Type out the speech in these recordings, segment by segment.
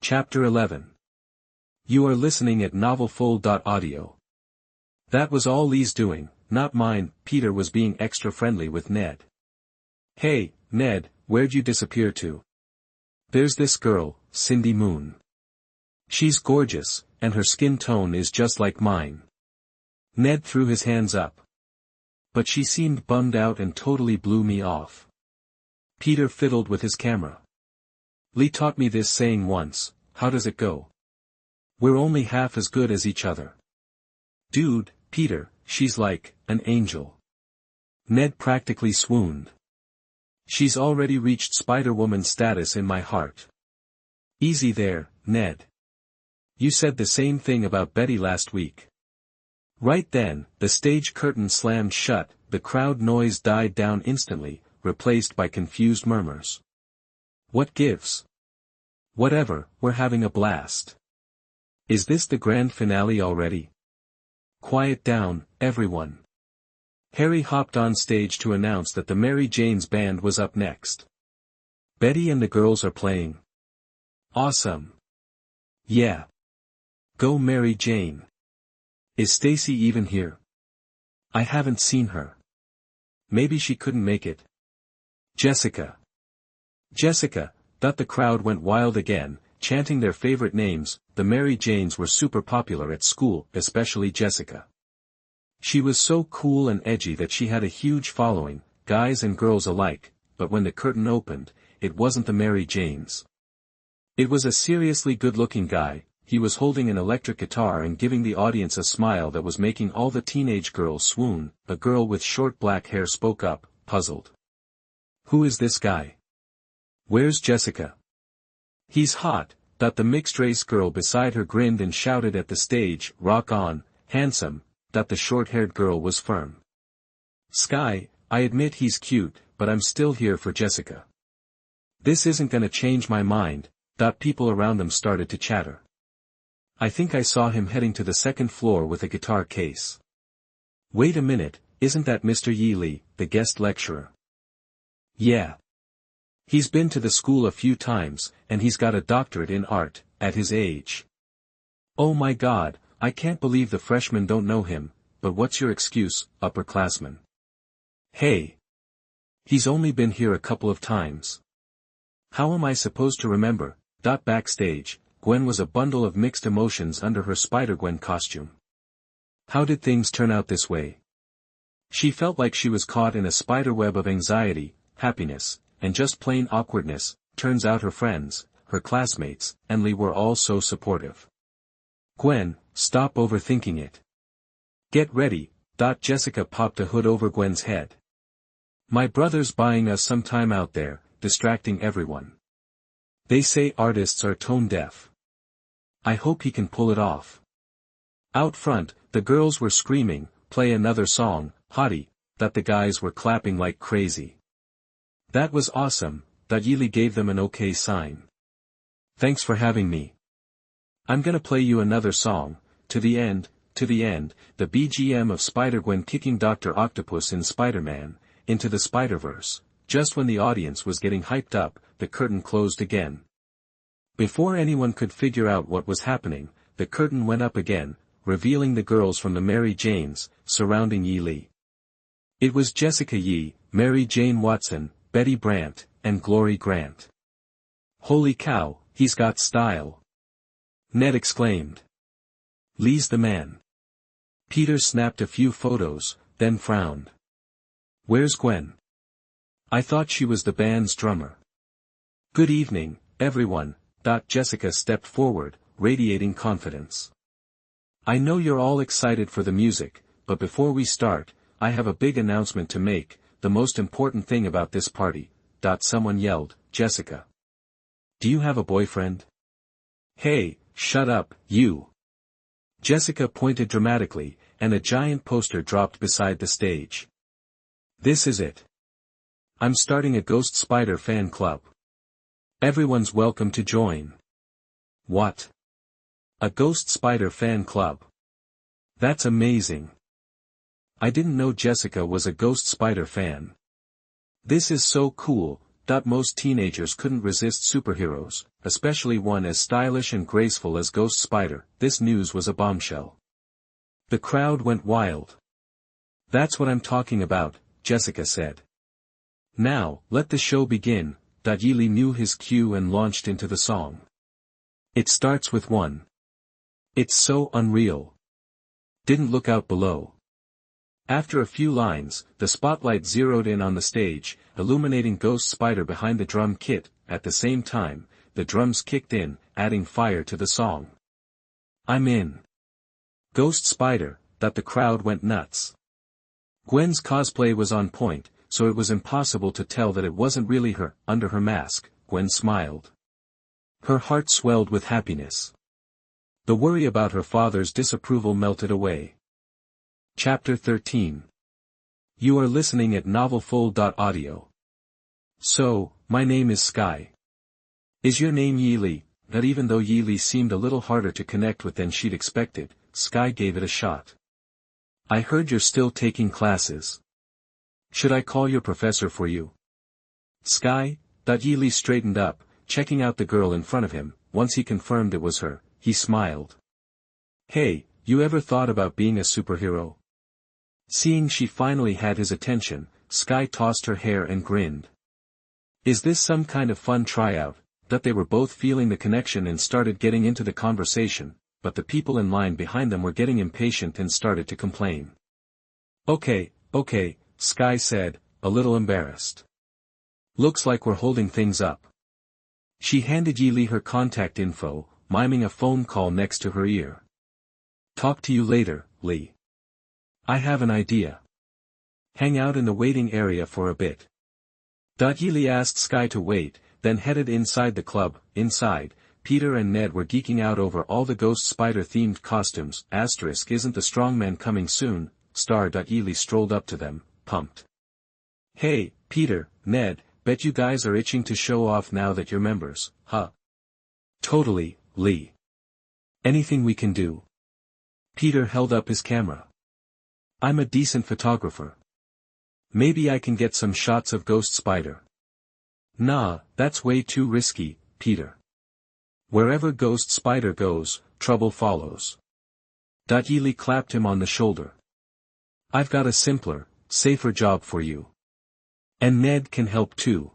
Chapter 11. You are listening at novelfull.audio. That was all Lee's doing, not mine. Peter was being extra friendly with Ned. Hey, Ned, where'd you disappear to? There's this girl, Cindy Moon. She's gorgeous, and her skin tone is just like mine. Ned threw his hands up. But she seemed bummed out and totally blew me off. Peter fiddled with his camera. Lee taught me this saying once. How does it go? We're only half as good as each other. Dude, Peter, she's like an angel. Ned practically swooned. She's already reached Spider-Woman status in my heart. Easy there, Ned. You said the same thing about Betty last week. Right then, the stage curtain slammed shut, the crowd noise died down instantly, replaced by confused murmurs. What gives? Whatever, we're having a blast. Is this the grand finale already? Quiet down, everyone. Harry hopped on stage to announce that the Mary Jane's band was up next. Betty and the girls are playing. Awesome. Yeah. Go Mary Jane. Is Stacy even here? I haven't seen her. Maybe she couldn't make it. Jessica. Jessica. The crowd went wild again, chanting their favorite names. The Mary Janes were super popular at school, especially Jessica. She was so cool and edgy that she had a huge following, guys and girls alike, but when the curtain opened, it wasn't the Mary Janes. It was a seriously good-looking guy. He was holding an electric guitar and giving the audience a smile that was making all the teenage girls swoon. A girl with short black hair spoke up, puzzled. Who is this guy? Where's Jessica? He's hot. The mixed-race girl beside her grinned and shouted at the stage, rock on, handsome. The short-haired girl was firm. Skye, I admit he's cute, but I'm still here for Jessica. This isn't gonna change my mind. People around them started to chatter. I think I saw him heading to the second floor with a guitar case. Wait a minute, isn't that Mr. Ye Li, the guest lecturer? Yeah. He's been to the school a few times, and he's got a doctorate in art, at his age. Oh my god, I can't believe the freshmen don't know him, but what's your excuse, upperclassmen? Hey. He's only been here a couple of times. How am I supposed to remember? Backstage, Gwen was a bundle of mixed emotions under her Spider-Gwen costume. How did things turn out this way? She felt like she was caught in a spiderweb of anxiety, happiness, and just plain awkwardness. Turns out her friends, her classmates, and Lee were all so supportive. Gwen, stop overthinking it. Get ready. Jessica popped a hood over Gwen's head. My brother's buying us some time out there, distracting everyone. They say artists are tone deaf. I hope he can pull it off. Out front, the girls were screaming, play another song, hottie. The guys were clapping like crazy. That was awesome. Ye Li gave them an okay sign. Thanks for having me. I'm gonna play you another song, To the End, the BGM of Spider-Gwen kicking Dr. Octopus in Spider-Man, into the Spider-Verse. Just when the audience was getting hyped up, the curtain closed again. Before anyone could figure out what was happening, the curtain went up again, revealing the girls from the Mary Janes, surrounding Ye Li. It was Jessica Ye, Mary Jane Watson, Betty Brant, and Glory Grant. Holy cow, he's got style. Ned exclaimed. Lee's the man. Peter snapped a few photos, then frowned. Where's Gwen? I thought she was the band's drummer. Good evening, everyone. Jessica stepped forward, radiating confidence. I know you're all excited for the music, but before we start, I have a big announcement to make, the most important thing about this party. Someone yelled, Jessica. Do you have a boyfriend? Hey, shut up, you. Jessica pointed dramatically, and a giant poster dropped beside the stage. This is it. I'm starting a Ghost Spider fan club. Everyone's welcome to join. What? A Ghost Spider fan club? That's amazing. I didn't know Jessica was a Ghost Spider fan. This is so cool. Most teenagers couldn't resist superheroes, especially one as stylish and graceful as Ghost Spider. This news was a bombshell. The crowd went wild. "That's what I'm talking about," Jessica said. "Now, let the show begin." Ye Li knew his cue and launched into the song. It starts with one. It's so unreal. Didn't look out below. After a few lines, the spotlight zeroed in on the stage, illuminating Ghost Spider behind the drum kit. At the same time, the drums kicked in, adding fire to the song. "I'm in." Ghost Spider, that the crowd went nuts. Gwen's cosplay was on point, so it was impossible to tell that it wasn't really her. Under her mask, Gwen smiled. Her heart swelled with happiness. The worry about her father's disapproval melted away. Chapter 13. You are listening at novelfull.audio. "So, my name is Skye. Is your name Ye Li?" Not even though Ye Li seemed a little harder to connect with than she'd expected, Skye gave it a shot. "I heard you're still taking classes. Should I call your professor for you?" "Skye?" Ye Li straightened up, checking out the girl in front of him. Once he confirmed it was her, he smiled. "Hey, you ever thought about being a superhero?" Seeing she finally had his attention, Skye tossed her hair and grinned. "Is this some kind of fun tryout?" They were both feeling the connection and started getting into the conversation, but the people in line behind them were getting impatient and started to complain. Okay, Skye said, a little embarrassed. "Looks like we're holding things up." She handed Ye Li her contact info, miming a phone call next to her ear. "Talk to you later, Li. I have an idea. Hang out in the waiting area for a bit." Ye Li asked Skye to wait, then headed inside the club. Inside, Peter and Ned were geeking out over all the Ghost Spider-themed costumes. Isn't the strongman coming soon? Ye Li strolled up to them, pumped. "Hey, Peter, Ned, bet you guys are itching to show off now that you're members, huh?" "Totally, Li. Anything we can do." Peter held up his camera. "I'm a decent photographer. Maybe I can get some shots of Ghost Spider." "Nah, that's way too risky, Peter. Wherever Ghost Spider goes, trouble follows." Ye Li clapped him on the shoulder. "I've got a simpler, safer job for you. And Ned can help too."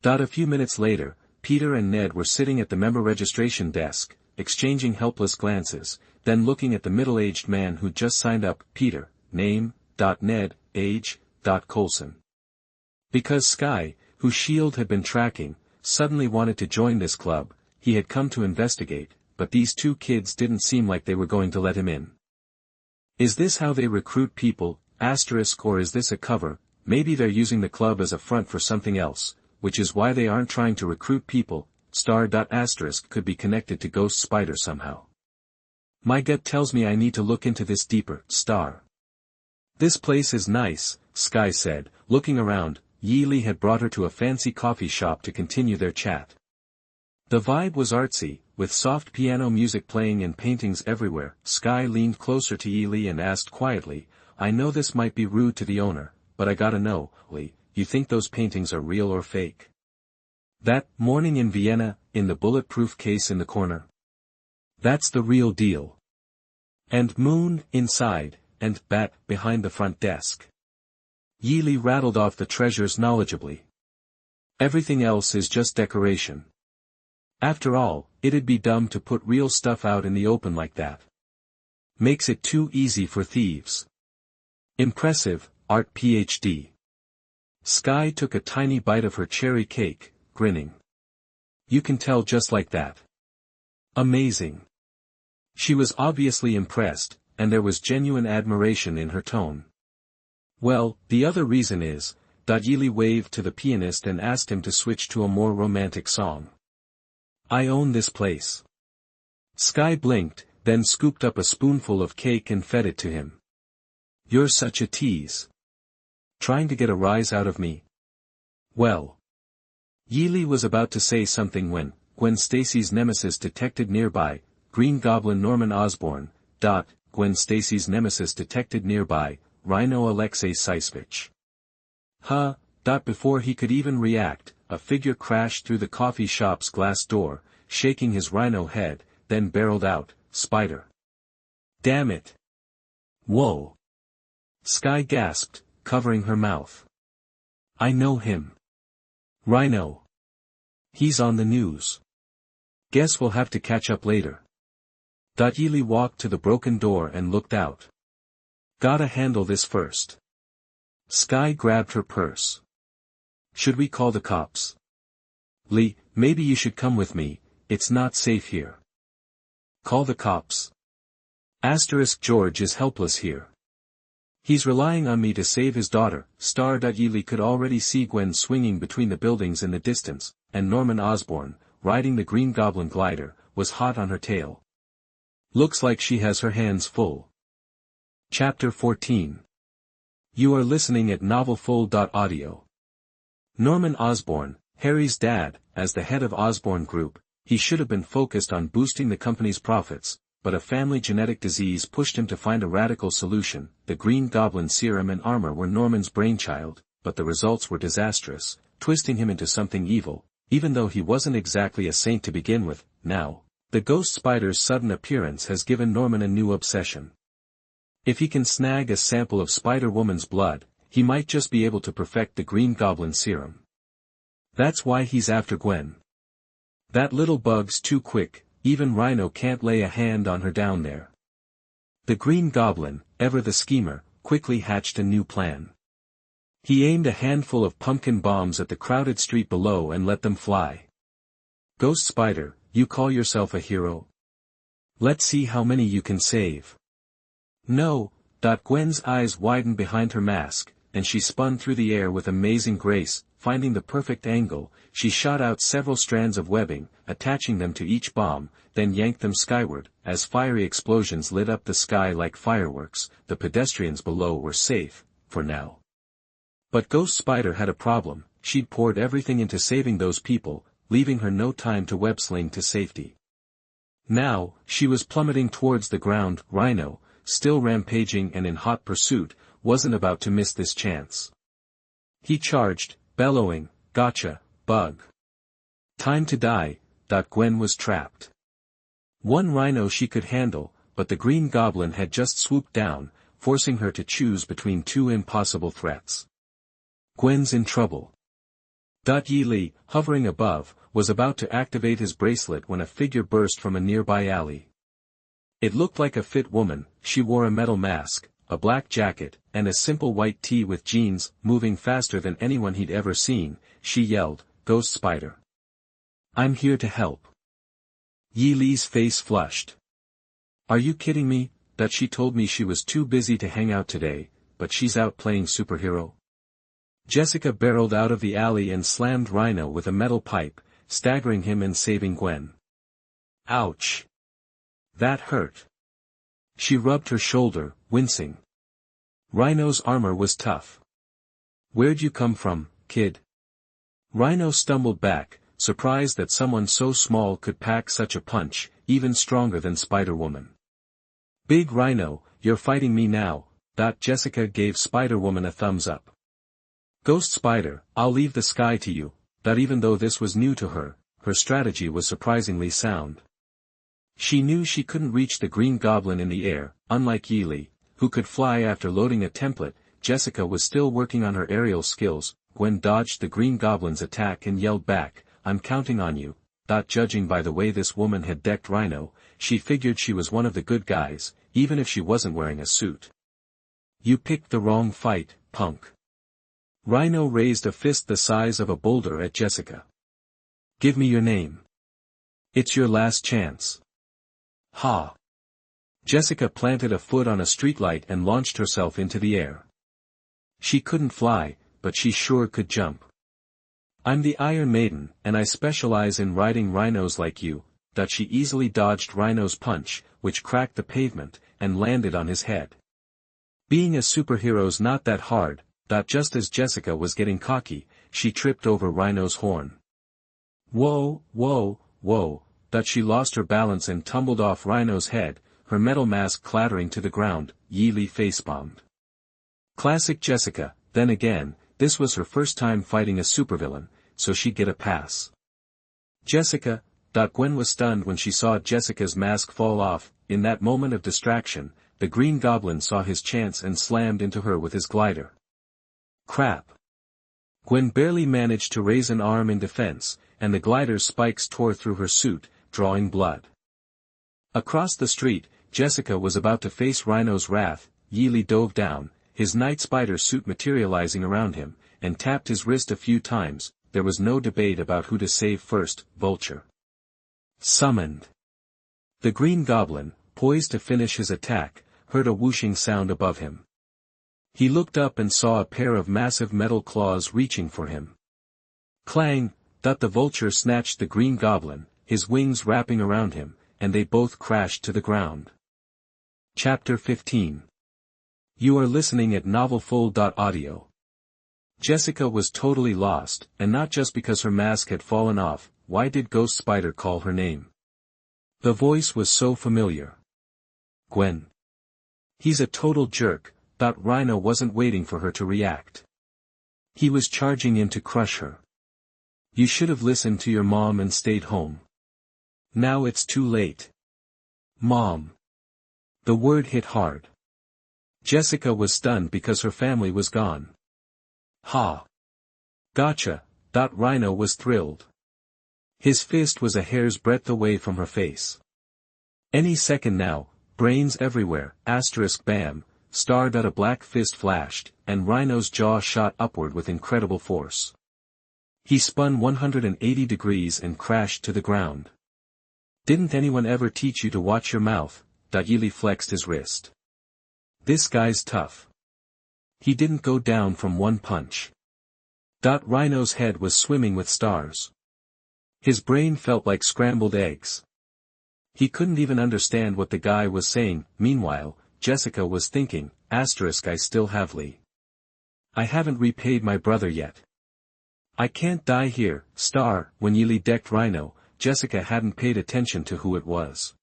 A few minutes later, Peter and Ned were sitting at the member registration desk, exchanging helpless glances, then looking at the middle-aged man who'd just signed up. "Peter, name, Ned, age, Colson." Because Skye, whose shield had been tracking, suddenly wanted to join this club, he had come to investigate, but these two kids didn't seem like they were going to let him in. Is this how they recruit people, or is this a cover? Maybe they're using the club as a front for something else, which is why they aren't trying to recruit people. Could be connected to Ghost Spider somehow. My gut tells me I need to look into this deeper. This place is nice, Skye said, looking around. Ye Li had brought her to a fancy coffee shop to continue their chat. The vibe was artsy, with soft piano music playing and paintings everywhere. Skye leaned closer to Ye Li and asked quietly, "I know this might be rude to the owner, but I gotta know, Li, you think those paintings are real or fake? That morning in Vienna, in the bulletproof case in the corner? That's the real deal. And Moon, inside, and Bat, behind the front desk." Ye Li rattled off the treasures knowledgeably. "Everything else is just decoration. After all, it'd be dumb to put real stuff out in the open like that. Makes it too easy for thieves." "Impressive, art PhD." Skye took a tiny bite of her cherry cake, grinning. "You can tell just like that." "Amazing." She was obviously impressed, and there was genuine admiration in her tone. "Well, the other reason is," Ye Li waved to the pianist and asked him to switch to a more romantic song. "I own this place." Skye blinked, then scooped up a spoonful of cake and fed it to him. "You're such a tease. Trying to get a rise out of me?" "Well." Ye Li was about to say something when Gwen Stacy's nemesis detected nearby. Green Goblin Norman Osborn. Gwen Stacy's nemesis detected nearby. Rhino Alexei Seisvich. "Huh, Before he could even react, a figure crashed through the coffee shop's glass door, shaking his rhino head, then barreled out, "Spider! Damn it! Whoa!" Skye gasped, covering her mouth. "I know him. Rhino. He's on the news. Guess we'll have to catch up later." Ye Li walked to the broken door and looked out. "Gotta handle this first." Skye grabbed her purse. "Should we call the cops?" "Li, maybe you should come with me, it's not safe here." "Call the cops? George is helpless here. He's relying on me to save his daughter." Ye Li could already see Gwen swinging between the buildings in the distance, and Norman Osborn, riding the Green Goblin glider, was hot on her tail. "Looks like she has her hands full." Chapter 14. You are listening at novelfull.audio. Norman Osborn, Harry's dad, as the head of Osborn Group, he should have been focused on boosting the company's profits, but a family genetic disease pushed him to find a radical solution. The Green Goblin serum and armor were Norman's brainchild, but the results were disastrous, twisting him into something evil, even though he wasn't exactly a saint to begin with. Now, the ghost spider's sudden appearance has given Norman a new obsession. If he can snag a sample of Spider-Woman's blood, he might just be able to perfect the Green Goblin serum. That's why he's after Gwen. That little bug's too quick, even Rhino can't lay a hand on her down there. The Green Goblin, ever the schemer, quickly hatched a new plan. He aimed a handful of pumpkin bombs at the crowded street below and let them fly. "Ghost Spider, you call yourself a hero? Let's see how many you can save." "No." Gwen's eyes widened behind her mask, and she spun through the air with amazing grace. Finding the perfect angle, she shot out several strands of webbing, attaching them to each bomb, then yanked them skyward. As fiery explosions lit up the sky like fireworks, the pedestrians below were safe, for now. But Ghost Spider had a problem. She'd poured everything into saving those people, leaving her no time to web-sling to safety. Now, she was plummeting towards the ground. Rhino, still rampaging and in hot pursuit, wasn't about to miss this chance. He charged, bellowing, "Gotcha, bug. Time to die." Gwen was trapped. One rhino she could handle, but the Green Goblin had just swooped down, forcing her to choose between two impossible threats. Gwen's in trouble. Ye Li, hovering above, was about to activate his bracelet when a figure burst from a nearby alley. It looked like a fit woman. She wore a metal mask, a black jacket, and a simple white tee with jeans. Moving faster than anyone he'd ever seen, she yelled, "Ghost Spider! I'm here to help." Ye Li's face flushed. "Are you kidding me? That she told me she was too busy to hang out today, but she's out playing superhero?" Jessica barreled out of the alley and slammed Rhino with a metal pipe, staggering him and saving Gwen. Ouch! That hurt. She rubbed her shoulder, wincing. Rhino's armor was tough. "Where'd you come from, kid?" Rhino stumbled back, surprised that someone so small could pack such a punch, even stronger than Spider-Woman. "Big Rhino, you're fighting me now." Jessica gave Spider-Woman a thumbs up. "Ghost Spider, I'll leave the sky to you." Even though this was new to her, her strategy was surprisingly sound. She knew she couldn't reach the Green Goblin in the air. Unlike Ye Li, who could fly after loading a template, Jessica was still working on her aerial skills. Gwen dodged the Green Goblin's attack and yelled back, "I'm counting on you." Judging by the way this woman had decked Rhino, she figured she was one of the good guys, even if she wasn't wearing a suit. "You picked the wrong fight, punk." Rhino raised a fist the size of a boulder at Jessica. "Give me your name. It's your last chance." "Ha!" Jessica planted a foot on a streetlight and launched herself into the air. She couldn't fly, but she sure could jump. "I'm the Iron Maiden, and I specialize in riding rhinos like you." She easily dodged Rhino's punch, which cracked the pavement, and landed on his head. Being a superhero's not that hard. Just as Jessica was getting cocky, she tripped over Rhino's horn. Whoa, whoa, whoa. She lost her balance and tumbled off Rhino's head, her metal mask clattering to the ground. Ye Li facepalmed. Classic Jessica. Then again, this was her first time fighting a supervillain, so she'd get a pass. Jessica. Gwen was stunned when she saw Jessica's mask fall off. In that moment of distraction, the Green Goblin saw his chance and slammed into her with his glider. Crap. Gwen barely managed to raise an arm in defense, and the glider's spikes tore through her suit, drawing blood. Across the street, Jessica was about to face Rhino's wrath. Ye Li dove down, his night spider suit materializing around him, and tapped his wrist a few times. There was no debate about who to save first. Vulture. Summoned. The Green Goblin, poised to finish his attack, heard a whooshing sound above him. He looked up and saw a pair of massive metal claws reaching for him. Clang! The Vulture snatched the Green Goblin, his wings wrapping around him, and they both crashed to the ground. Chapter 15. You are listening at novelfull.audio. Jessica was totally lost, and not just because her mask had fallen off. Why did Ghost Spider call her name? The voice was so familiar. Gwen. He's a total jerk. Rhino wasn't waiting for her to react. He was charging in to crush her. You should have listened to your mom and stayed home. Now it's too late. Mom. The word hit hard. Jessica was stunned because her family was gone. Ha. Gotcha. Rhino was thrilled. His fist was a hair's breadth away from her face. Any second now, brains everywhere, bam, star. A black fist flashed, and Rhino's jaw shot upward with incredible force. He spun 180 degrees and crashed to the ground. Didn't anyone ever teach you to watch your mouth? Ye Li flexed his wrist. This guy's tough. He didn't go down from one punch. Rhino's head was swimming with stars. His brain felt like scrambled eggs. He couldn't even understand what the guy was saying. Meanwhile, Jessica was thinking, I still have Li. I haven't repaid my brother yet. I can't die here. When Ye Li decked Rhino, Jessica hadn't paid attention to who it was.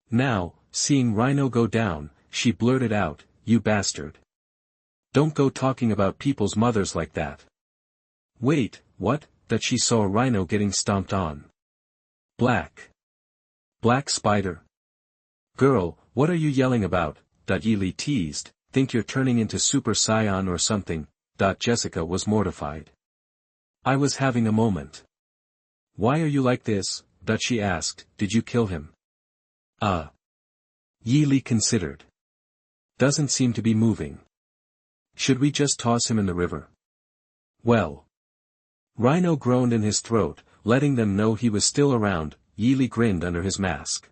Now, seeing Rhino go down, she blurted out, you bastard. Don't go talking about people's mothers like that. Wait, what? That she saw Rhino getting stomped on. Black Spider. Girl, what are you yelling about? Ye Li teased, think you're turning into Super Saiyan or something? Jessica was mortified. I was having a moment. Why are you like this? She asked, did you kill him? Ye Li considered. Doesn't seem to be moving. Should we just toss him in the river? Well. Rhino groaned in his throat, letting them know he was still around. Ye Li grinned under his mask.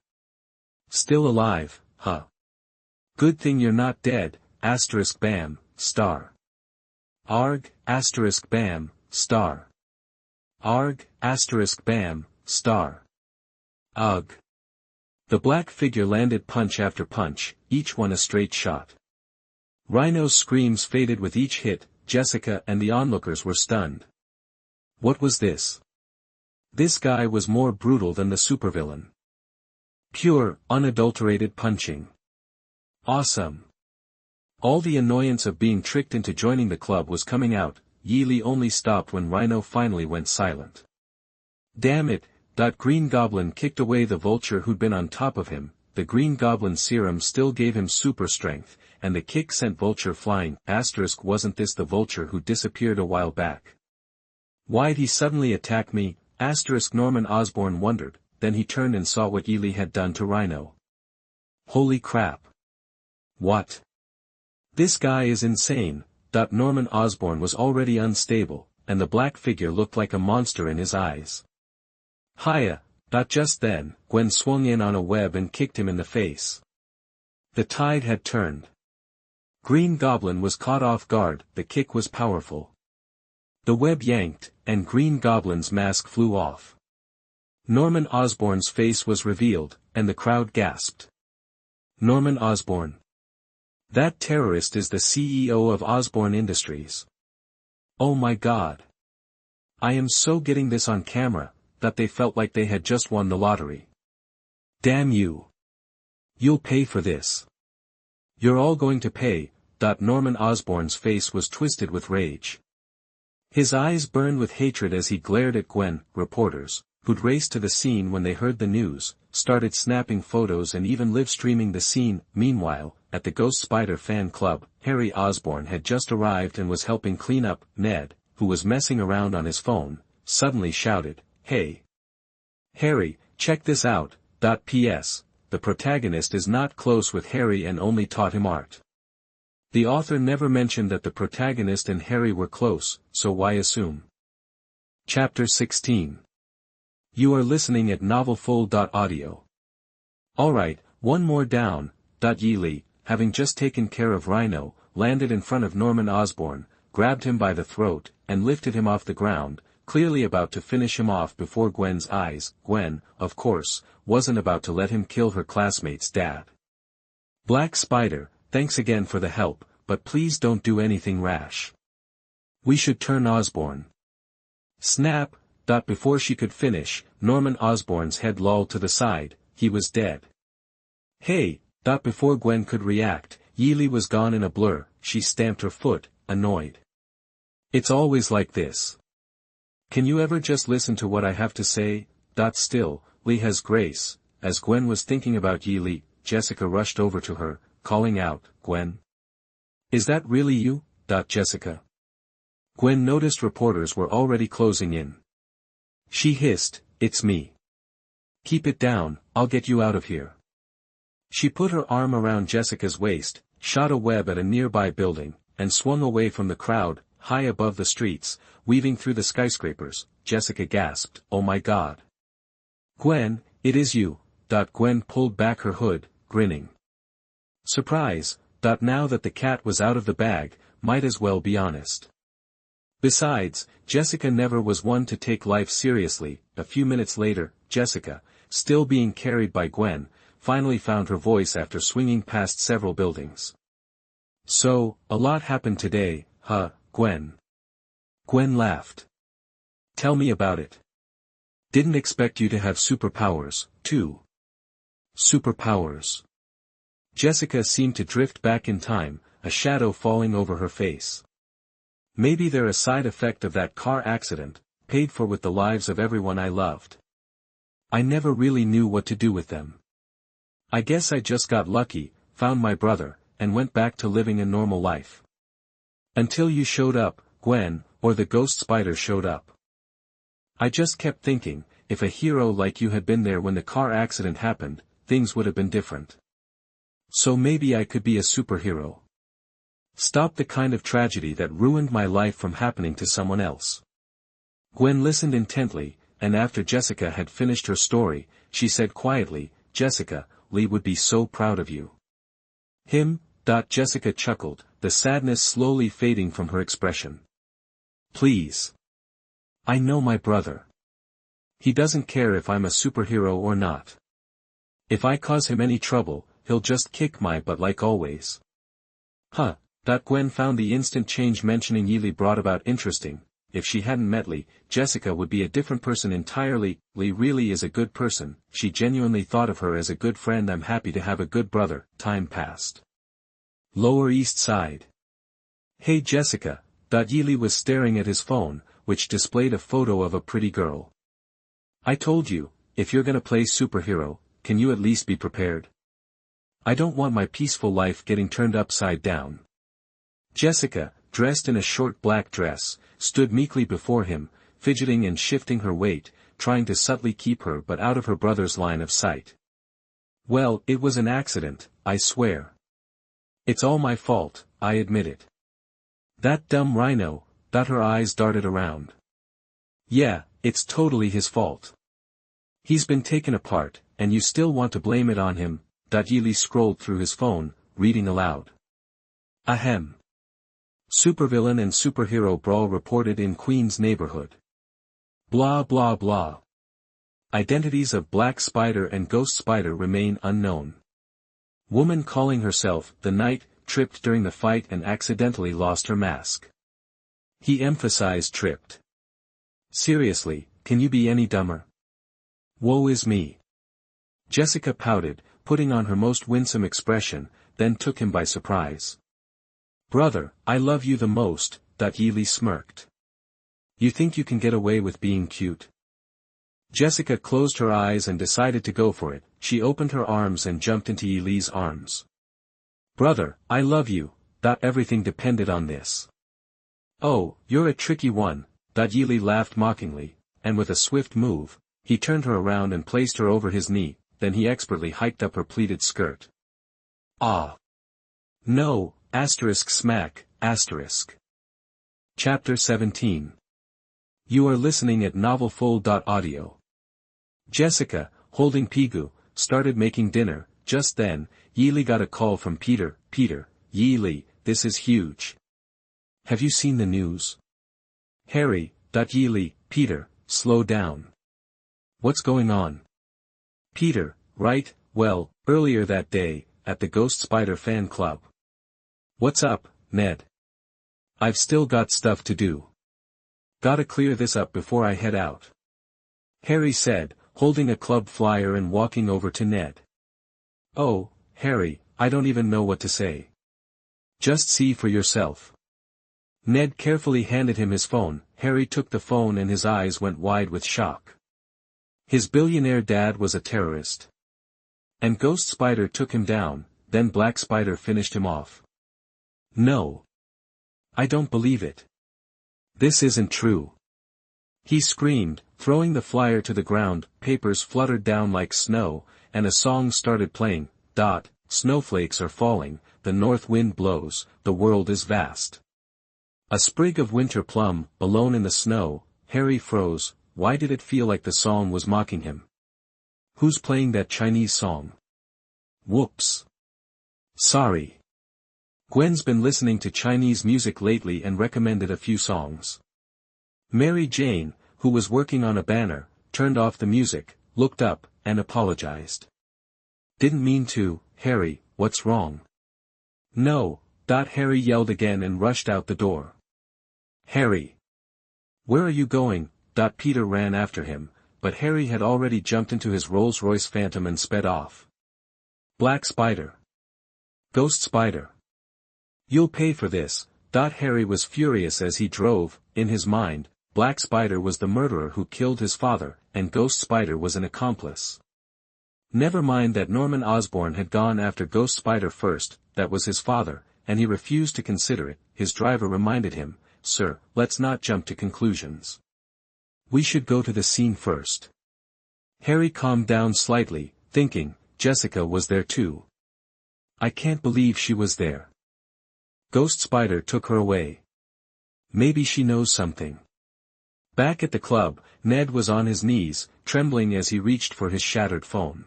Still alive, huh? Good thing you're not dead, bam, star. Arg, bam, star. Arg, bam, star. Ugh. The black figure landed punch after punch, each one a straight shot. Rhino's screams faded with each hit. Jessica and the onlookers were stunned. What was this? This guy was more brutal than the supervillain. Pure, unadulterated punching. Awesome. All the annoyance of being tricked into joining the club was coming out. Ye Li only stopped when Rhino finally went silent. Damn it, Green Goblin kicked away the Vulture who'd been on top of him. The Green Goblin serum still gave him super strength, and the kick sent Vulture flying. Wasn't this the Vulture who disappeared a while back? Why'd he suddenly attack me? Norman Osborn wondered, then he turned and saw what Ye Li had done to Rhino. Holy crap. What? This guy is insane. Norman Osborn was already unstable, and the black figure looked like a monster in his eyes. Hiya. Just then, Gwen swung in on a web and kicked him in the face. The tide had turned. Green Goblin was caught off guard. The kick was powerful. The web yanked, and Green Goblin's mask flew off. Norman Osborn's face was revealed, and the crowd gasped. Norman Osborn. That terrorist is the CEO of Osborn Industries. Oh my god. I am so getting this on camera, that they felt like they had just won the lottery. Damn you. You'll pay for this. You're all going to pay. Norman Osborn's face was twisted with rage. His eyes burned with hatred as he glared at Gwen. Reporters, who'd raced to the scene when they heard the news, started snapping photos and even live-streaming the scene. Meanwhile, at the Ghost Spider fan club, Harry Osborn had just arrived and was helping clean up. Ned, who was messing around on his phone, suddenly shouted, "Hey! Harry, check this out. P.S. The protagonist is not close with Harry and only taught him art." The author never mentioned that the protagonist and Harry were close, so why assume? Chapter 16. You are listening at novelfull.audio. Alright, one more down. Ye Li, having just taken care of Rhino, landed in front of Norman Osborn, grabbed him by the throat, and lifted him off the ground, clearly about to finish him off before Gwen's eyes. Gwen, of course, wasn't about to let him kill her classmate's dad. "Black Spider, thanks again for the help, but please don't do anything rash. We should turn Osborn." Snap! Before she could finish, Norman Osborn's head lolled to the side. He was dead. "Hey!" Before Gwen could react, Ye Li was gone in a blur. She stamped her foot, annoyed. "It's always like this. Can you ever just listen to what I have to say?" Still, Li has grace. As Gwen was thinking about Ye Li, Jessica rushed over to her, calling out, "Gwen? Is that really you?" Jessica. Gwen noticed reporters were already closing in. She hissed, "It's me. Keep it down, I'll get you out of here." She put her arm around Jessica's waist, shot a web at a nearby building, and swung away from the crowd, high above the streets, weaving through the skyscrapers. Jessica gasped, "Oh my God. Gwen, it is you." Gwen pulled back her hood, grinning. Surprise. Now that the cat was out of the bag, might as well be honest. Besides, Jessica never was one to take life seriously. A few minutes later, Jessica, still being carried by Gwen, finally found her voice after swinging past several buildings. "So, a lot happened today, huh, Gwen?" Gwen laughed. "Tell me about it. Didn't expect you to have superpowers, too." "Superpowers?" Jessica seemed to drift back in time, a shadow falling over her face. "Maybe they're a side effect of that car accident, paid for with the lives of everyone I loved. I never really knew what to do with them. I guess I just got lucky, found my brother, and went back to living a normal life. Until you showed up, Gwen, or the ghost spider showed up. I just kept thinking, if a hero like you had been there when the car accident happened, things would have been different. So maybe I could be a superhero. Stop the kind of tragedy that ruined my life from happening to someone else." Gwen listened intently, and after Jessica had finished her story, she said quietly, "Jessica, Li would be so proud of you." "Him?" Jessica chuckled, the sadness slowly fading from her expression. "Please. I know my brother. He doesn't care if I'm a superhero or not. If I cause him any trouble, he'll just kick my butt like always." "Huh." Gwen found the instant change mentioning Ye Li brought about interesting. If she hadn't met Li, Jessica would be a different person entirely. Li really is a good person, she genuinely thought of her as a good friend. I'm happy to have a good brother. Time passed. Lower East Side. "Hey Jessica." Ye Li was staring at his phone, which displayed a photo of a pretty girl. "I told you, if you're gonna play superhero, can you at least be prepared? I don't want my peaceful life getting turned upside down." Jessica, dressed in a short black dress, stood meekly before him, fidgeting and shifting her weight, trying to subtly keep her but out of her brother's line of sight. "Well, it was an accident, I swear. It's all my fault, I admit it. That dumb Rhino." Her eyes darted around. "Yeah, it's totally his fault. He's been taken apart, and you still want to blame it on him." Ye Li scrolled through his phone, reading aloud. Ahem. Supervillain and superhero brawl reported in Queens neighborhood. Blah blah blah. Identities of Black Spider and Ghost Spider remain unknown. Woman calling herself the Knight tripped during the fight and accidentally lost her mask. He emphasized tripped. Seriously, can you be any dumber? Woe is me. Jessica pouted, putting on her most winsome expression, then took him by surprise. Brother, I love you the most. Ye Li smirked. You think you can get away with being cute? Jessica closed her eyes and decided to go for it. She opened her arms and jumped into Ye Li's arms. Brother, I love you, everything depended on this. Oh, you're a tricky one, Ye Li laughed mockingly, and with a swift move, he turned her around and placed her over his knee, then he expertly hiked up her pleated skirt. Ah! No, smack, Chapter 17. You are listening at novelfull.audio. Jessica, holding Pigu, started making dinner. Just then, Ye Li got a call from Peter. Ye Li, this is huge. Have you seen the news? Harry, Ye Li, Peter, slow down. What's going on? Peter, right, well, earlier that day, at the Ghost Spider fan club. What's up, Ned? I've still got stuff to do. Gotta clear this up before I head out. Harry said, holding a club flyer and walking over to Ned. Oh, Harry, I don't even know what to say. Just see for yourself. Ned carefully handed him his phone. Harry took the phone and his eyes went wide with shock. His billionaire dad was a terrorist. And Ghost Spider took him down, then Black Spider finished him off. No. I don't believe it. This isn't true. He screamed, throwing the flyer to the ground. Papers fluttered down like snow, and a song started playing. Snowflakes are falling, the north wind blows, the world is vast. A sprig of winter plum, alone in the snow. Harry froze. Why did it feel like the song was mocking him? Who's playing that Chinese song? Whoops. Sorry. Gwen's been listening to Chinese music lately and recommended a few songs. Mary Jane, who was working on a banner, turned off the music, looked up, and apologized. Didn't mean to, Harry, what's wrong? No, Harry yelled again and rushed out the door. Harry! Where are you going? Peter ran after him, but Harry had already jumped into his Rolls-Royce Phantom and sped off. Black Spider. Ghost Spider. You'll pay for this. Harry was furious as he drove. In his mind, Black Spider was the murderer who killed his father, and Ghost Spider was an accomplice. Never mind that Norman Osborn had gone after Ghost Spider first, that was his father, and he refused to consider it. His driver reminded him, Sir, let's not jump to conclusions. We should go to the scene first. Harry calmed down slightly, thinking, Jessica was there too. I can't believe she was there. Ghost Spider took her away. Maybe she knows something. Back at the club, Ned was on his knees, trembling as he reached for his shattered phone.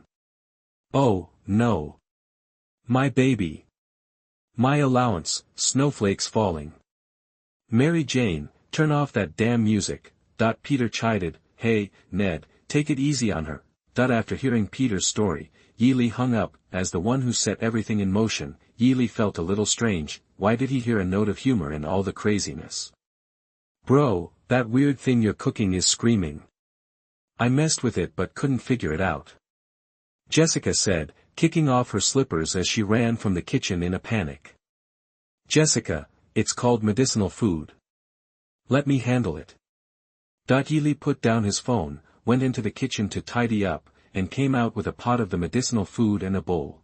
Oh, no. My baby. My allowance, snowflakes falling. Mary Jane, turn off that damn music. Peter chided, Hey, Ned, take it easy on her. After hearing Peter's story, Ye Li hung up. As the one who set everything in motion, Ye Li felt a little strange. Why did he hear a note of humor in all the craziness? Bro, that weird thing you're cooking is screaming. I messed with it but couldn't figure it out. Jessica said, kicking off her slippers as she ran from the kitchen in a panic. Jessica, it's called medicinal food. Let me handle it. Ye Li put down his phone, went into the kitchen to tidy up, and came out with a pot of the medicinal food and a bowl.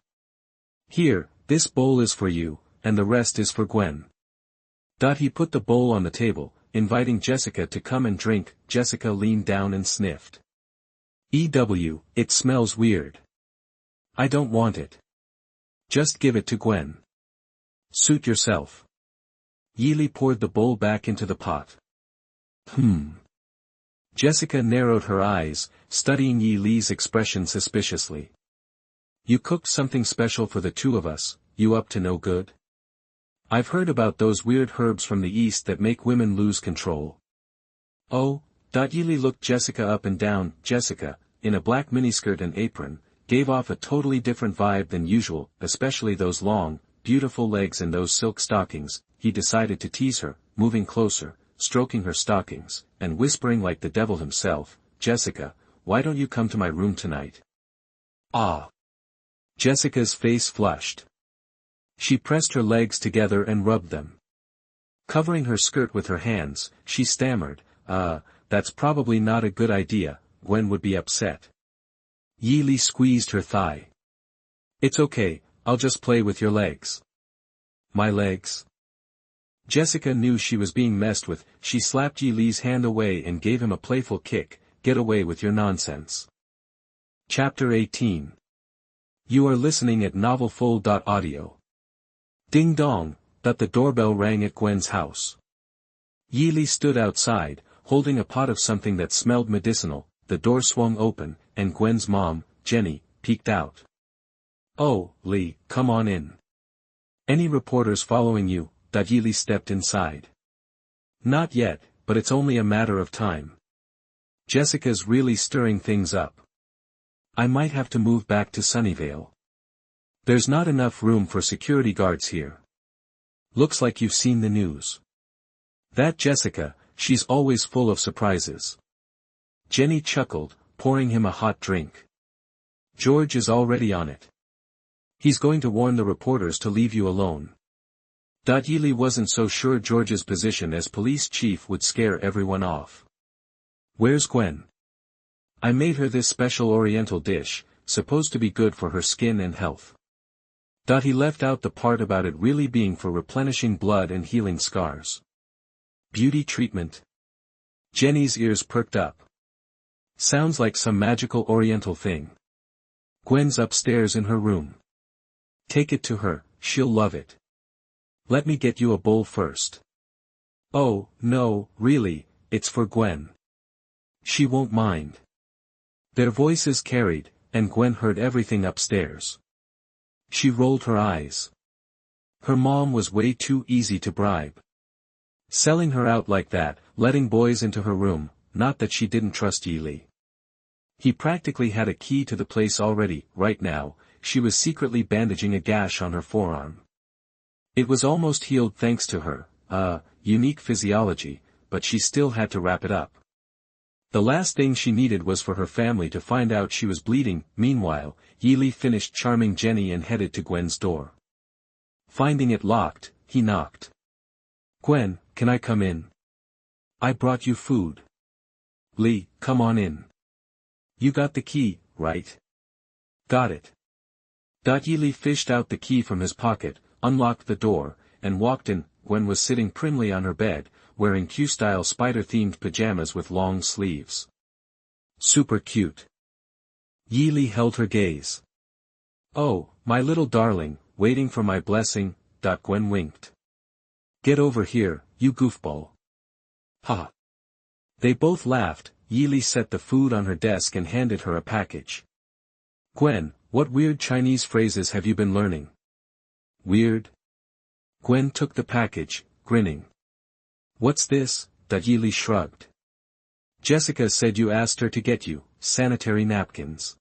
Here, this bowl is for you, and the rest is for Gwen. He put the bowl on the table, inviting Jessica to come and drink. Jessica leaned down and sniffed. It smells weird. I don't want it. Just give it to Gwen. Suit yourself. Ye Li poured the bowl back into the pot. Jessica narrowed her eyes, studying Ye Li's expression suspiciously. You cooked something special for the two of us, you up to no good? I've heard about those weird herbs from the east that make women lose control. Oh, Ye Li looked Jessica up and down. Jessica, in a black miniskirt and apron, gave off a totally different vibe than usual, especially those long, beautiful legs and those silk stockings. He decided to tease her, moving closer, stroking her stockings, and whispering like the devil himself, Jessica, why don't you come to my room tonight? Ah! Jessica's face flushed. She pressed her legs together and rubbed them. Covering her skirt with her hands, she stammered, That's probably not a good idea, Gwen would be upset. Yi Li squeezed her thigh. It's okay, I'll just play with your legs. My legs? Jessica knew she was being messed with. She slapped Yi Li's hand away and gave him a playful kick. Get away with your nonsense. Chapter 18. You are listening at novelfull.audio. Ding dong, that the doorbell rang at Gwen's house. Yi Li stood outside, holding a pot of something that smelled medicinal. The door swung open, and Gwen's mom, Jenny, peeked out. Oh, Li, come on in. Any reporters following you? Yi Li stepped inside. Not yet, but it's only a matter of time. Jessica's really stirring things up. I might have to move back to Sunnyvale. There's not enough room for security guards here. Looks like you've seen the news. That Jessica, she's always full of surprises. Jenny chuckled, pouring him a hot drink. George is already on it. He's going to warn the reporters to leave you alone. Yi Li wasn't so sure George's position as police chief would scare everyone off. Where's Gwen? I made her this special oriental dish, supposed to be good for her skin and health. He left out the part about it really being for replenishing blood and healing scars. Beauty treatment? Jenny's ears perked up. Sounds like some magical oriental thing. Gwen's upstairs in her room. Take it to her, she'll love it. Let me get you a bowl first. Oh, no, really, it's for Gwen. She won't mind. Their voices carried, and Gwen heard everything upstairs. She rolled her eyes. Her mom was way too easy to bribe. Selling her out like that, letting boys into her room, not that she didn't trust Yi Li. He practically had a key to the place already. Right now, she was secretly bandaging a gash on her forearm. It was almost healed thanks to her, unique physiology, but she still had to wrap it up. The last thing she needed was for her family to find out she was bleeding. Meanwhile, Yi Li finished charming Jenny and headed to Gwen's door. Finding it locked, he knocked. Gwen, can I come in? I brought you food. Li, come on in. You got the key, right? Got it. Yi Li fished out the key from his pocket, unlocked the door, and walked in. Gwen was sitting primly on her bed, wearing Q-style spider-themed pajamas with long sleeves. Super cute. Yi Li held her gaze. Oh, my little darling, waiting for my blessing. Gwen winked. Get over here, you goofball. Ha. They both laughed. Yi Li set the food on her desk and handed her a package. Gwen, what weird Chinese phrases have you been learning? Weird? Gwen took the package, grinning. What's this? Yi Li shrugged. Jessica said you asked her to get you sanitary napkins.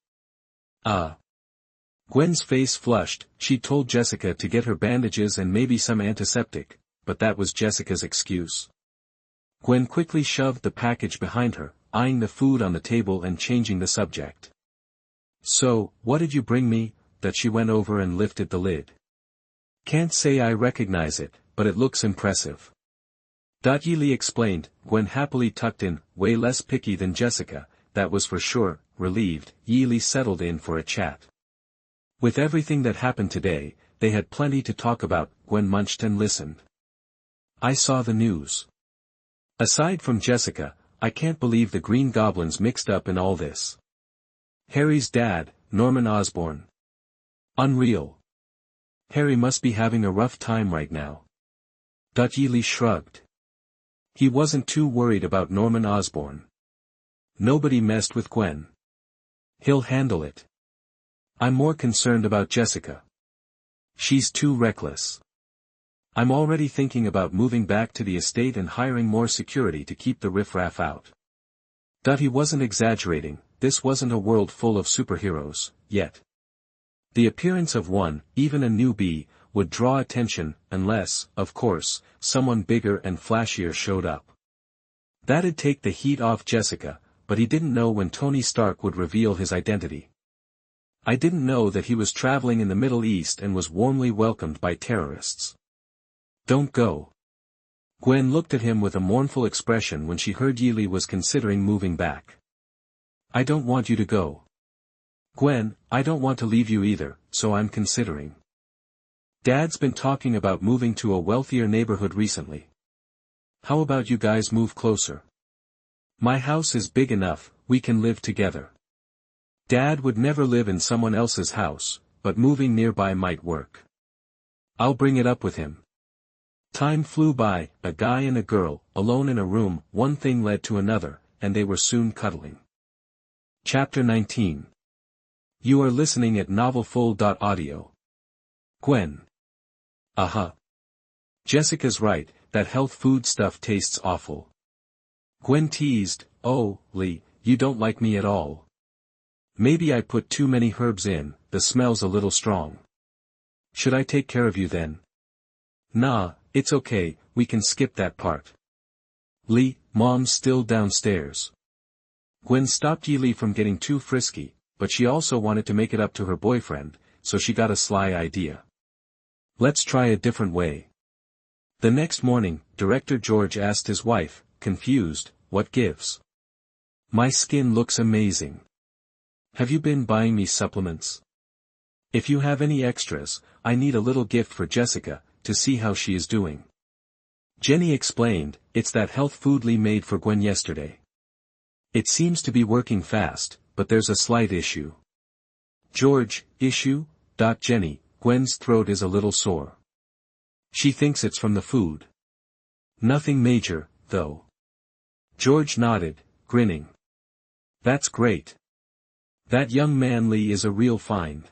Gwen's face flushed. She told Jessica to get her bandages and maybe some antiseptic, but that was Jessica's excuse. Gwen quickly shoved the package behind her, eyeing the food on the table and changing the subject. So, what did you bring me? She went over and lifted the lid. Can't say I recognize it, but it looks impressive. Yi Li explained. Gwen happily tucked in, way less picky than Jessica, that was for sure. Relieved, Yi Li settled in for a chat. With everything that happened today, they had plenty to talk about. Gwen munched and listened. I saw the news. Aside from Jessica, I can't believe the Green Goblin's mixed up in all this. Harry's dad, Norman Osborn. Unreal. Harry must be having a rough time right now. Yi Li shrugged. He wasn't too worried about Norman Osborn. Nobody messed with Gwen. He'll handle it. I'm more concerned about Jessica. She's too reckless. I'm already thinking about moving back to the estate and hiring more security to keep the riffraff out. He wasn't exaggerating. This wasn't a world full of superheroes, yet. The appearance of one, even a newbie, would draw attention, unless, of course, someone bigger and flashier showed up. That'd take the heat off Jessica, but he didn't know when Tony Stark would reveal his identity. I didn't know that he was traveling in the Middle East and was warmly welcomed by terrorists. Don't go. Gwen looked at him with a mournful expression when she heard Yi Li was considering moving back. I don't want you to go. Gwen, I don't want to leave you either, so I'm considering. Dad's been talking about moving to a wealthier neighborhood recently. How about you guys move closer? My house is big enough, we can live together. Dad would never live in someone else's house, but moving nearby might work. I'll bring it up with him. Time flew by, a guy and a girl, alone in a room, one thing led to another, and they were soon cuddling. Chapter 19. You are listening at novelfull.audio. Gwen. Jessica's right, that health food stuff tastes awful. Gwen teased, oh, Li, you don't like me at all. Maybe I put too many herbs in, the smell's a little strong. Should I take care of you then? Nah, it's okay, we can skip that part. Li, Mom's still downstairs. Gwen stopped Yi Li from getting too frisky, but she also wanted to make it up to her boyfriend, so she got a sly idea. Let's try a different way. The next morning, Director George asked his wife, confused, what gives? My skin looks amazing. Have you been buying me supplements? If you have any extras, I need a little gift for Jessica, to see how she is doing. Jenny explained, it's that health food Li made for Gwen yesterday. It seems to be working fast, but there's a slight issue. George, issue? Jenny, Gwen's throat is a little sore. She thinks it's from the food. Nothing major, though. George nodded, grinning. That's great. That young man Li is a real find.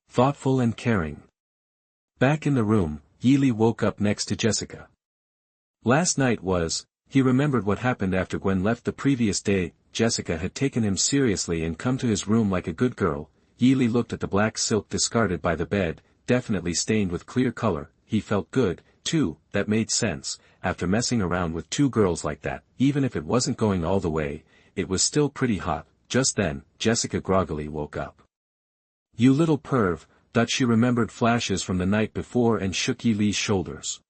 Thoughtful and caring. Back in the room, Yi Li woke up next to Jessica. Last night he remembered what happened after Gwen left the previous day. Jessica had taken him seriously and come to his room like a good girl. Yi Li looked at the black silk discarded by the bed, definitely stained with clear color. He felt good, too, that made sense, after messing around with two girls like that. Even if it wasn't going all the way, it was still pretty hot. Just then, Jessica groggily woke up. You little perv, she remembered flashes from the night before and shook Yi Li's shoulders.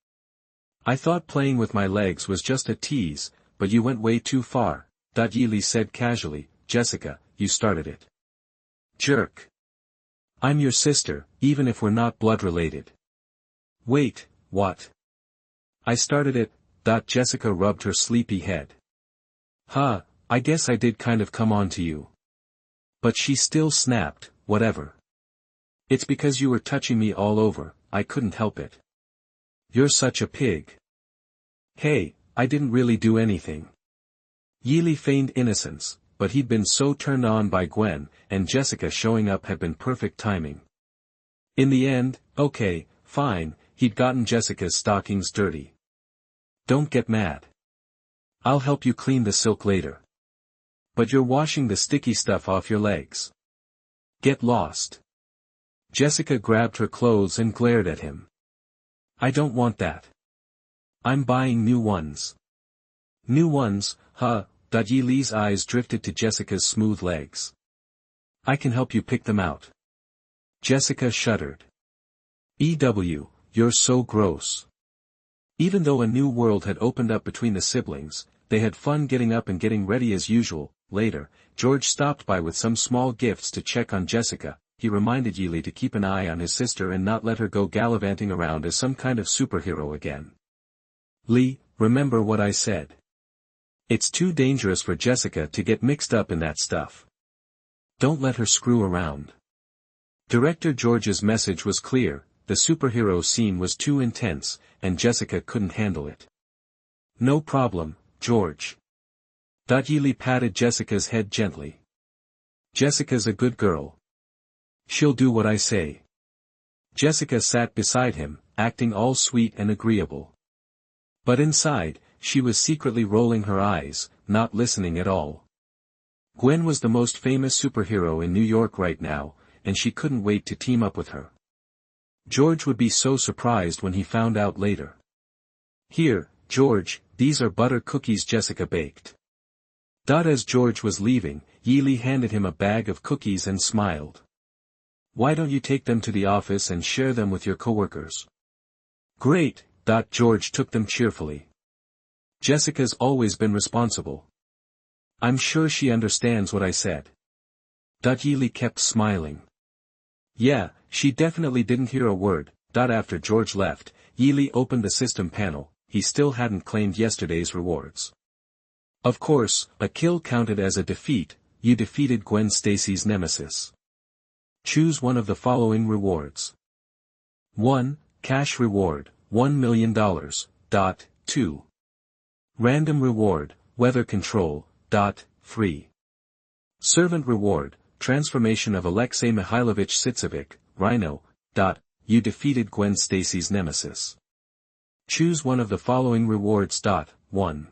I thought playing with my legs was just a tease, but you went way too far, Yi Li said casually. Jessica, you started it. Jerk. I'm your sister, even if we're not blood related. Wait, what? I started it, Jessica rubbed her sleepy head. I guess I did kind of come on to you. But she still snapped, whatever. It's because you were touching me all over, I couldn't help it. You're such a pig. Hey, I didn't really do anything. Yi Li feigned innocence, but he'd been so turned on by Gwen, and Jessica showing up had been perfect timing. In the end, okay, fine, he'd gotten Jessica's stockings dirty. Don't get mad. I'll help you clean the silk later. But you're washing the sticky stuff off your legs. Get lost. Jessica grabbed her clothes and glared at him. I don't want that. I'm buying new ones. New ones, Yi Li's eyes drifted to Jessica's smooth legs. I can help you pick them out. Jessica shuddered. You're so gross. Even though a new world had opened up between the siblings, they had fun getting up and getting ready as usual. Later, George stopped by with some small gifts to check on Jessica. He reminded Yi Li to keep an eye on his sister and not let her go gallivanting around as some kind of superhero again. Li, remember what I said. It's too dangerous for Jessica to get mixed up in that stuff. Don't let her screw around. Director George's message was clear, the superhero scene was too intense, and Jessica couldn't handle it. No problem, George. Yi Li patted Jessica's head gently. Jessica's a good girl. She'll do what I say. Jessica sat beside him, acting all sweet and agreeable. But inside, she was secretly rolling her eyes, not listening at all. Gwen was the most famous superhero in New York right now, and she couldn't wait to team up with her. George would be so surprised when he found out later. Here, George, these are butter cookies Jessica baked. As George was leaving, Yi Li handed him a bag of cookies and smiled. Why don't you take them to the office and share them with your coworkers? Great, George took them cheerfully. Jessica's always been responsible. I'm sure she understands what I said. Ye Li kept smiling. Yeah, she definitely didn't hear a word. After George left, Ye Li opened the system panel. He still hadn't claimed yesterday's rewards. Of course, a kill counted as a defeat. You defeated Gwen Stacy's nemesis. Choose one of the following rewards. 1. Cash reward, $1 million. 2. Random reward, weather control. Free. Servant reward, transformation of Alexei Mihailovich Sitsovic, Rhino. You defeated Gwen Stacy's nemesis. Choose one of the following rewards. 1.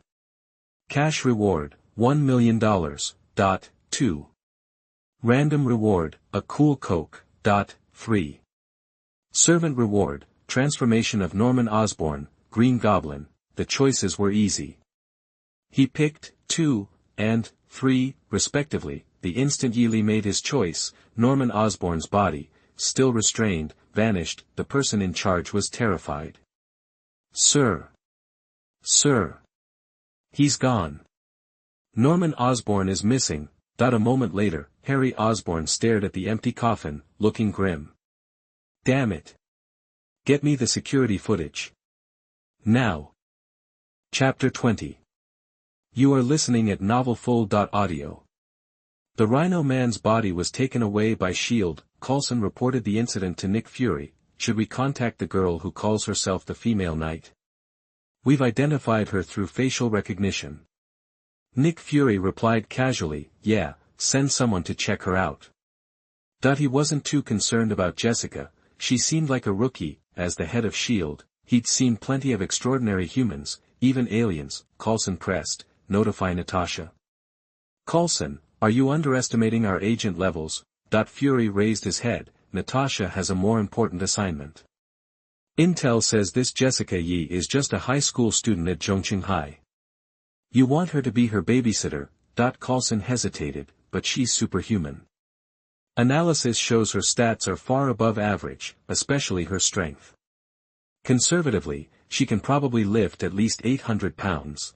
Cash reward, $1 million. 2. Random reward, a cool Coke. Free. Servant reward, transformation of Norman Osborn, Green Goblin. The choices were easy. He picked 2 and 3, respectively. The instant Ye Li made his choice, Norman Osborn's body, still restrained, vanished. The person in charge was terrified. Sir. Sir. He's gone. Norman Osborn is missing. A moment later, Harry Osborn stared at the empty coffin, looking grim. Damn it. Get me the security footage. Now. Chapter 20. You are listening at novelfull.audio. The Rhino Man's body was taken away by S.H.I.E.L.D. Coulson reported the incident to Nick Fury. Should we contact the girl who calls herself the Female Knight? We've identified her through facial recognition. Nick Fury replied casually, yeah, send someone to check her out. He wasn't too concerned about Jessica. She seemed like a rookie. As the head of S.H.I.E.L.D., he'd seen plenty of extraordinary humans, even aliens. Coulson pressed, notify Natasha. Coulson, are you underestimating our agent levels? Fury raised his head. Natasha has a more important assignment. Intel says this Jessica Yi is just a high school student at Zhongqing High. You want her to be her babysitter? Coulson hesitated, but she's superhuman. Analysis shows her stats are far above average, especially her strength. Conservatively, she can probably lift at least 800 pounds.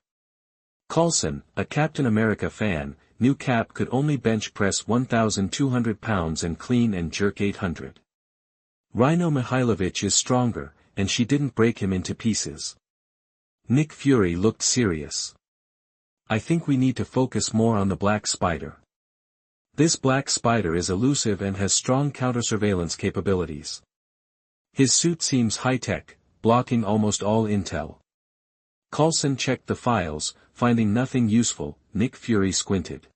Coulson, a Captain America fan, knew Cap could only bench press 1,200 pounds and clean and jerk 800. Rhino Mihailovich is stronger, and she didn't break him into pieces. Nick Fury looked serious. I think we need to focus more on the Black Spider. This Black Spider is elusive and has strong counter-surveillance capabilities. His suit seems high-tech, blocking almost all intel. Coulson checked the files, finding nothing useful. Nick Fury squinted.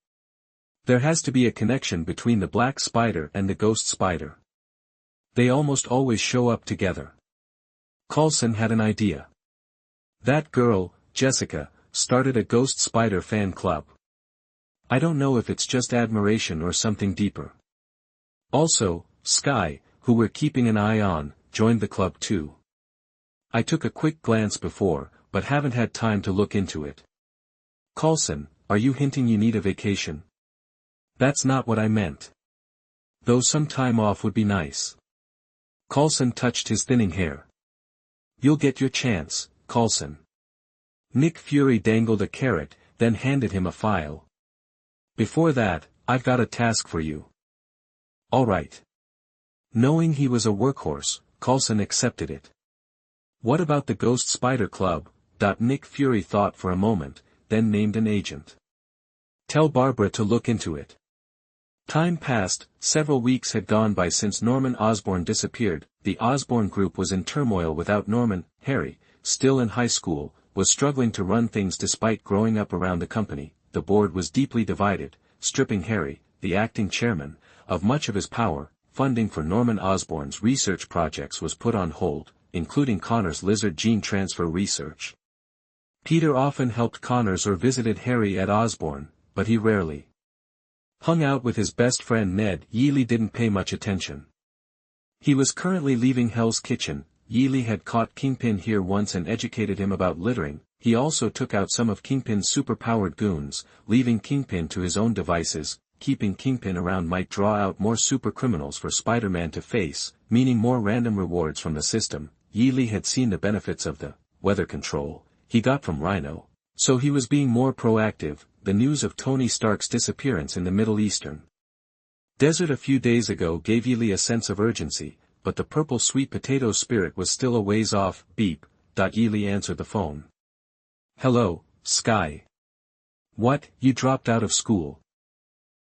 There has to be a connection between the Black Spider and the Ghost Spider. They almost always show up together. Coulson had an idea. That girl, Jessica, started a Ghost Spider fan club. I don't know if it's just admiration or something deeper. Also, Skye, who we're keeping an eye on, joined the club too. I took a quick glance before, but haven't had time to look into it. Coulson, are you hinting you need a vacation? That's not what I meant. Though some time off would be nice. Coulson touched his thinning hair. You'll get your chance, Coulson. Nick Fury dangled a carrot, then handed him a file. Before that, I've got a task for you. All right. Knowing he was a workhorse, Coulson accepted it. What about the Ghost Spider Club? Nick Fury thought for a moment, then named an agent. Tell Barbara to look into it. Time passed. Several weeks had gone by since Norman Osborn disappeared. The Osborn group was in turmoil without Norman. Harry, still in high school, was struggling to run things despite growing up around the company. The board was deeply divided, stripping Harry, the acting chairman, of much of his power. Funding for Norman Osborn's research projects was put on hold, including Connor's lizard gene transfer research. Peter often helped Connors or visited Harry at Osborn, but he rarely hung out with his best friend Ned. Ye Li didn't pay much attention. He was currently leaving Hell's Kitchen. Ye Li had caught Kingpin here once and educated him about littering. He also took out some of Kingpin's superpowered goons, leaving Kingpin to his own devices. Keeping Kingpin around might draw out more super criminals for Spider-Man to face, meaning more random rewards from the system. Ye Li had seen the benefits of the weather control he got from Rhino, so he was being more proactive. The news of Tony Stark's disappearance in the Middle Eastern desert a few days ago gave Ye Li a sense of urgency, but the purple sweet potato spirit was still a ways off. Beep. Ye Li answered the phone. Hello, Skye. What, you dropped out of school?